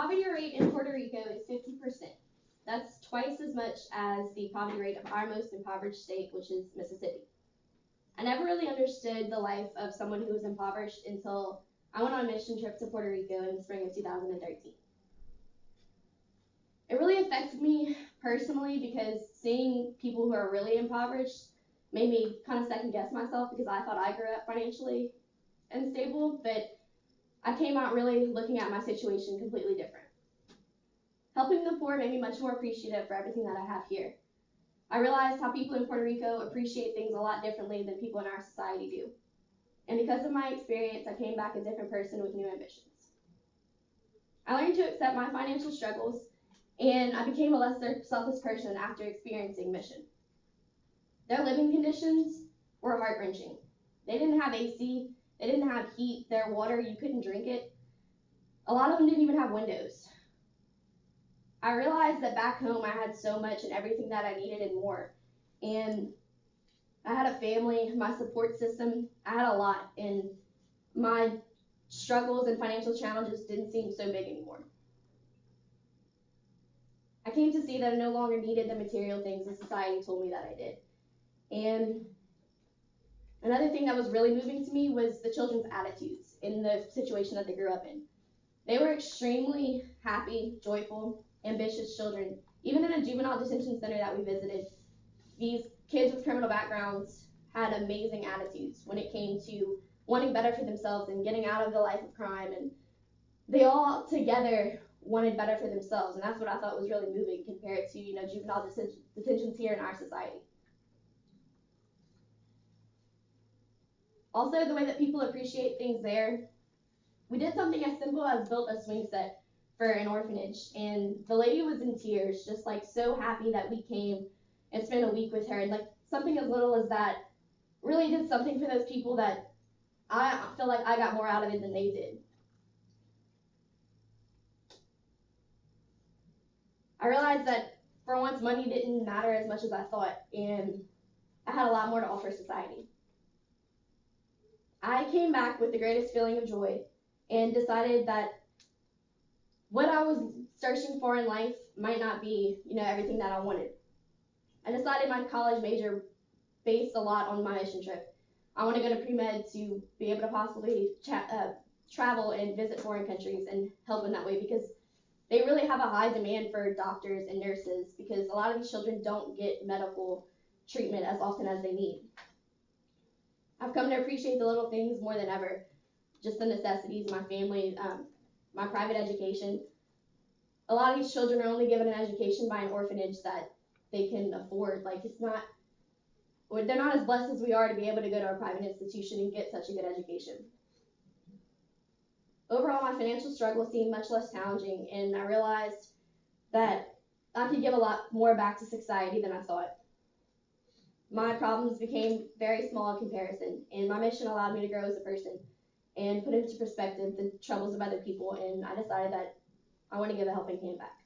poverty rate in Puerto Rico is 50%. That's twice as much as the poverty rate of our most impoverished state, which is Mississippi. I never really understood the life of someone who was impoverished until I went on a mission trip to Puerto Rico in the spring of 2013. It really affected me personally because seeing people who are really impoverished made me kind of second guess myself because I thought I grew up financially unstable, but I came out really looking at my situation completely different. Helping the poor made me much more appreciative for everything that I have here. I realized how people in Puerto Rico appreciate things a lot differently than people in our society do. And because of my experience, I came back a different person with new ambitions. I learned to accept my financial struggles, and I became a less selfish person after experiencing mission. Their living conditions were heart-wrenching. They didn't have AC, they didn't have heat, their water, you couldn't drink it. A lot of them didn't even have windows. I realized that back home I had so much and everything that I needed and more. And I had a family, my support system, I had a lot, and my struggles and financial challenges didn't seem so big anymore. I came to see that I no longer needed the material things that society told me that I did. And another thing that was really moving to me was the children's attitudes in the situation that they grew up in. They were extremely happy, joyful, ambitious children. Even in a juvenile detention center that we visited, these kids with criminal backgrounds had amazing attitudes when it came to wanting better for themselves and getting out of the life of crime. And they all together wanted better for themselves, and that's what I thought was really moving compared to juvenile detentions here in our society. Also, the way that people appreciate things there, we did something as simple as built a swing set for an orphanage, and the lady was in tears, just like so happy that we came and spent a week with her, and like something as little as that really did something for those people that I feel like I got more out of it than they did. I realized that for once money didn't matter as much as I thought, and I had a lot more to offer society. I came back with the greatest feeling of joy and decided that what I was searching for in life might not be, everything that I wanted. I decided my college major based a lot on my mission trip. I want to go to pre-med to be able to possibly travel and visit foreign countries and help in that way because they really have a high demand for doctors and nurses because a lot of these children don't get medical treatment as often as they need. I've come to appreciate the little things more than ever, just the necessities, my family, my private education. A lot of these children are only given an education by an orphanage that they can afford. Like they're not as blessed as we are to be able to go to a private institution and get such a good education. Overall, my financial struggle seemed much less challenging, and I realized that I could give a lot more back to society than I thought. My problems became very small in comparison, and my mission allowed me to grow as a person and put into perspective the troubles of other people, and I decided that I want to give a helping hand back.